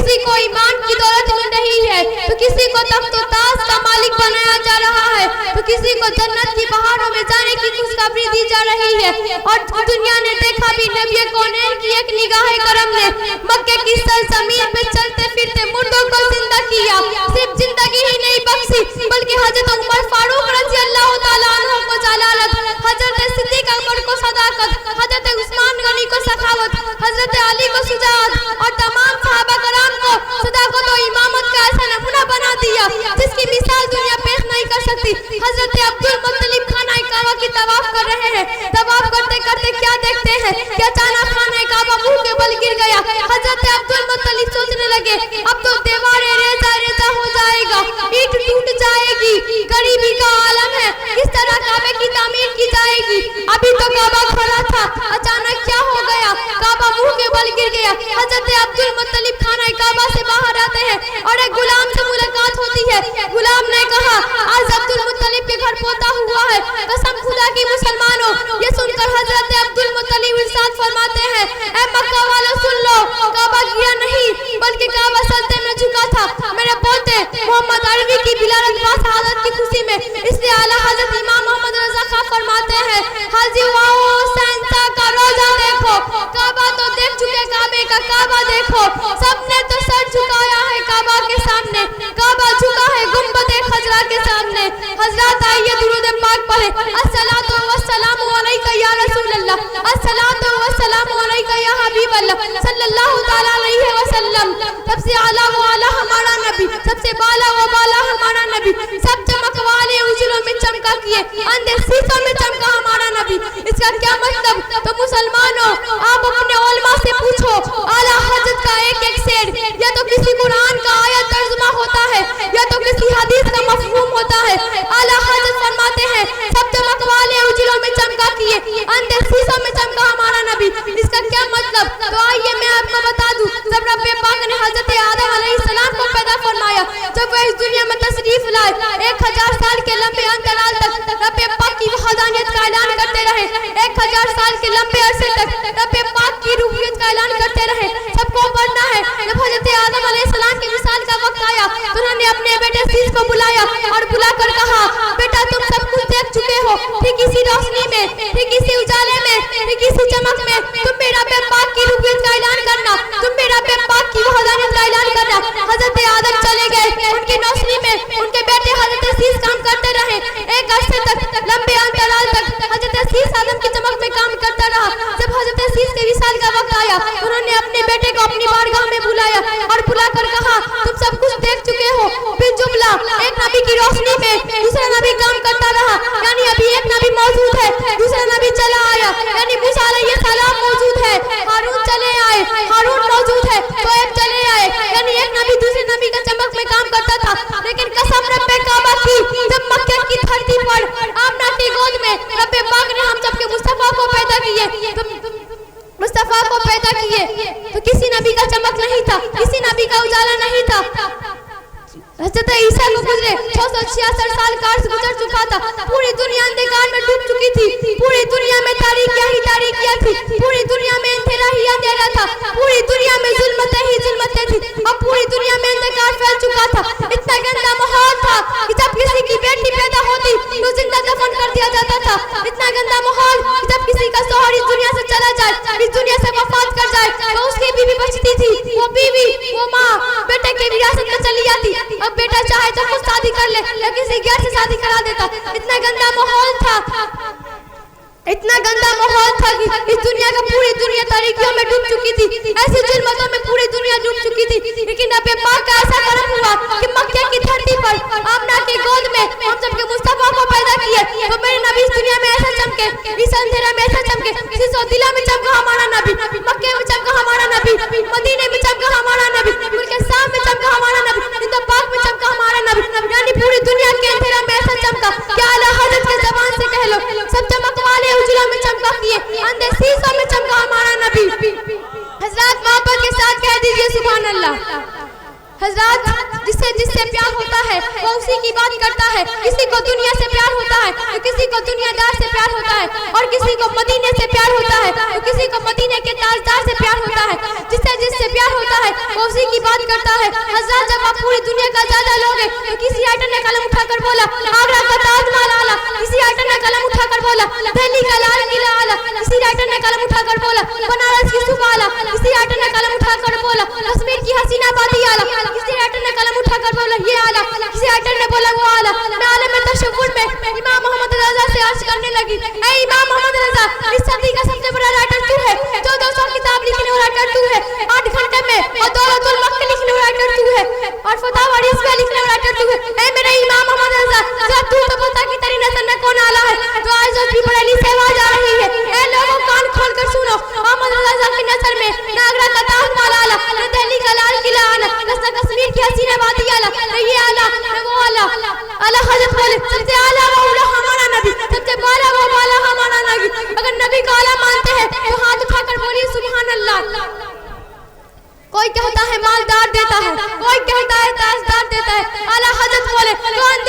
किसी को ईमान की दौलत मिल रही है, तो किसी को तख्त ताज का मालिक बनाया जा रहा है, तो किसी को जन्नत की बहारों में जाने की खुशखबरी दी जा रही है। और दुनिया ने देखा भी नबी कौनैन की एक निगाह करम ने मक्के की सरजमीन पे चलते फिरते मुर्दों को जिंदा किया। सिर्फ जिंदगी ही नहीं बख्शी, बल्कि हजरत उमर फारूक रज़ी अल्लाह तआला अन्हु को जलालत, हजरत सिद्दीक अकबर को सदाकत, हजरत उस्मान गनी को सखावत, हजरत अली को शुजाअत और तमाम सहाबा कराम को सदाकत और इमामत का ऐसा नमूना बना दिया जिसकी मिसाल दुनिया पेश नहीं कर सकती। हजरत अब्दुल मुत्तलिब खाना काबा की तवाफ कर रहे हैं। तवाफ करते करते क्या देखते हैं कि अचानक खाना काबा मुंह के बल गिर गया। हजरत अब्दुल मुत्तलिब सोचने लगे अब तो दीवारें रेजा रेजा हो जाएगा, ईंट टूट जाएगी, गरीबी का आलम है, किस तरह काबे की तामीर की जाएगी। अभी तो काबा खड़ा था, अचानक क्या हो गया, काबा मुंह के बल गिर गया। हजरत अब्दुल मुत्तलिब खाना काबा से बाहर आते हैं और एक गुलाम से मुलाकात होती है। गुलाम ने कहा आज अब्दुल मुत्तलिब के घर पोता हुआ है, कसम खुदा की मुसलमानों। ये सुनकर हजरत अब्दुल मुत्तलिब इरशाद फरमाते हैं ऐ मक्का वालों सुन लो, काबा गिरा नहीं बल्कि काबा सजदे में झुका था। मेरे पोते मोहम्मद अरबी की बिलारत शहादत की खुशी में, इसलिए आला हजरत इमाम मोहम्मद रजा खां फरमाते हैं हाजी वाओ सैंसा का रोजा देखो, काबा तो देख चुके, काबे का काबा देखो। सबने तो सर झुकाया है काबा के सामने, काबा झुका है गुंबदे खजरा के सामने। हजरत आइए दुरूद पाक पढ़े, अस्सलातु वस्सलामु अलैका या रसूल अल्लाह, अस्सलातु वस्सलामु अलैका या हबीब अल्लाह सल्लल्लाहु तआला अलैहि वसल्लम। सबसे आला वो आला हमारा नबी, सबसे बाला वो बाला हमारा नबी, सब चमक वाले उजलों में चमका किए, अंधे शीशों में चमका हमारा नबी। इसका क्या मतलब? तो मुसलमानों आप अपने उलमा से पूछो, आला हजरत का एक एक शेर या तो किसी कुरान का आयत तर्जुमा होता है या तो किसी हदीस का मफहूम होता है। आला हजरत फरमाते हैं सब चमक वाले उजलों में चमका किए, अंधे शीशों में चमका हमारा नबी। इसका क्या मतलब? तो आइए मैं आपको बता दूं, जब रब्बे पाक ने हजरत आदम अलैहिस्सलाम को पैदा फरमाया, जब वह इस दुनिया में तशरीफ लाए, 1000 साल के लंबे अंतराल तक रब्बे पाक की वहदानियत का ऐलान करते रहे। 1000 साल के लंबे अरसे तक रब्बे पाक की रूहियत का ऐलान करते रहे। सबको पढ़ना है। जब हजरत आदम अलैहिस्सलाम की मिसाल का वक्त आया तो उन्होंने अपने बेटे शीश को बुलाया और बुलाकर कहा बेटा तुम सब कुछ देख चुके हो, ठीक इसी रोशनी में, ठीक इसी उजाले में, ठीक इसी चमक में तुम मेरा रब्बे पाक की रूहियत का ऐलान करना, तुम मेरा रब्बे पाक की वहदानियत का ऐलान करना। हजरत आदम चले गए, उनकी रोशनी में उनके बेटे हजरत शीश काम करते रहे। एक अरसे तक लंबे अंतराल तक हजरत शीश आदम की चमक में काम करता रहा। जब हजरत शीश के विसाल का वक्त आया उन्होंने अपने बेटे को अपनी बारगाह में बुलाया और बुलाकर कहा तुम सब कुछ देख चुके हो। फिर जुमला एक नबी की रोशनी में दूसरा नबी काम करता रहा, यानी अभी एक नबी मौजूद है, दूसरा नबी चला आया, यानी मूसा अलैहिस्सलाम मौजूद है, हारून चले आए, हारून मौजूद है तो एक चले आए, यानी एक नबी दूसरे नबी का चमक में काम करता था। लेकिन कसम रब्बे काबा की, जब मक्के की धरती पर आमना की गोद में रब्बे पाक ने हम सबके मुस्तफा को पैदा किए, मुस्तफा को पैदा किए तो किसी नबी का चमक नहीं था, किसी नबी का उजाला नहीं था। हजरत ईसा को गुजरे 666 साल का अर्स गुजर चुका था। पूरी दुनिया अंधकार में डूब चुकी थी, पूरी दुनिया में तारीकियां ही तारीकियां थी, पूरी दुनिया में अंधेरा ही अंधेरा था, पूरी दुनिया में जुल्मतें ही जुल्मतें थी और पूरी दुनिया में अंधकार फैल चुका था। इतना गंदा माहौल था कि जब किसी की बेटी पैदा होती तो जिंदा दफन कर दिया जाता था। इतना गंदा माहौल कि जब किसी का शौहर इस दुनिया से चला जाए, इस दुनिया से वफात कर जाए तो उसकी बीवी बचती थी, वो बीवी वो माँ बेटे के विरासत में चली जाती। अब बेटा चाहे तो खुद शादी कर ले या किसी गैर से शादी करा देता। इतना गंदा माहौल था, इतना गंदा माहौल था कि इस दुनिया का पूरी दुनिया तारीकियों में डूब चुकी थी, ऐसी जुल्मतों में पूरी दुनिया डूब चुकी थी। लेकिन रब्बे पाक का ऐसा करम हुआ कि मक्के की धरती पर आमना की गोद में हम सबके मुस्तफा को पैदा किए तो मेरे नबी इस दुनिया में ऐसा चमके, इस अंधेरा में ऐसा चमके। सिसोदिला में चमका हमारा नबी, मक्के में चमका हमारा नबी, मदीने में चमका हमारा नबी, मुल्क शाम में चमका हमारा नबी, हिंद पाक में चमका हमारा नबी, यानी पूरी दुनिया के अंधेरा में ऐसा चमका। क्या आला हजरत के ज़बान से कह लो, सब चमक वाले उजला में चमका किए, अंधे शीशों में चमका हमारा नबी। हजरत मोहब्बत के साथ कह दीजिए सुभान अल्लाह। हजरत जिससे जिससे प्यार होता है वो उसी की बात करता है। किसी को दुनिया से प्यार होता है तो किसी को दुनियादार से प्यार होता है, और किसी को मदीने से प्यार होता है तो किसी को मदीने के ताजदार से प्यार होता है। जिससे जिससे प्यार होता है वो उसी की बात करता है। हज़रत जब आप पूरी दुनिया का जायजा लोगे तो किसी आइटम ने कलम उठाकर बोला आगरा का ताजमहल आला, किसी आइटम ने कलम उठाकर बोला दिल्ली का लाल किला आला, किसी आइटम ने कलम उठाकर बोला बनारस की सुबह आला, किसी आइटम ने कलम उठाकर बोला कश्मीर की हसीना बादी आला, किसी आइटम ने कलम उठाकर बोला ये आला, किसी आइटम ने बोला वो आला। मैं आलम में तशव्वुर में इमाम मोहम्मद रज़ा से अर्ज करने लगी, ऐ इमाम मोहम्मद रज़ा, इस सदी का सबसे बड़ा राइटर तू है, 1400 किताब लिखने वाला राइटर तू है, 8 घंटे में और दौलतुल मक्क लिखने वाला राइटर तू है, और फतह वारिस में लिखने वाला राइटर तू है। ऐ मेरे इमाम मोहम्मद रज़ा, जरा तू तो बता कि तेरी नज़र में कौन आला है जो आज भी बरेली से आवाज आ रही है। ऐ लोगों कान खोल कर सुनो, मोहम्मद रज़ा की नज़र में न आगरा का ताजमहल आला, न दिल्ली का लाल किला आला, न कश्मीर की हसीना बादी आला, न ये आला न वो आला। आला हज़रत बोले सबसे आला वो आला हमारा नबी, सबसे बाला वो बाला हमारा नबी। अगर नबी को आला मानते हैं तो हाथ उठाकर बोलिए सुभान अल्लाह। कोई कहता है मालदार देता है, कोई कहता है ताजदार देता है। आला हज़रत बोले कौन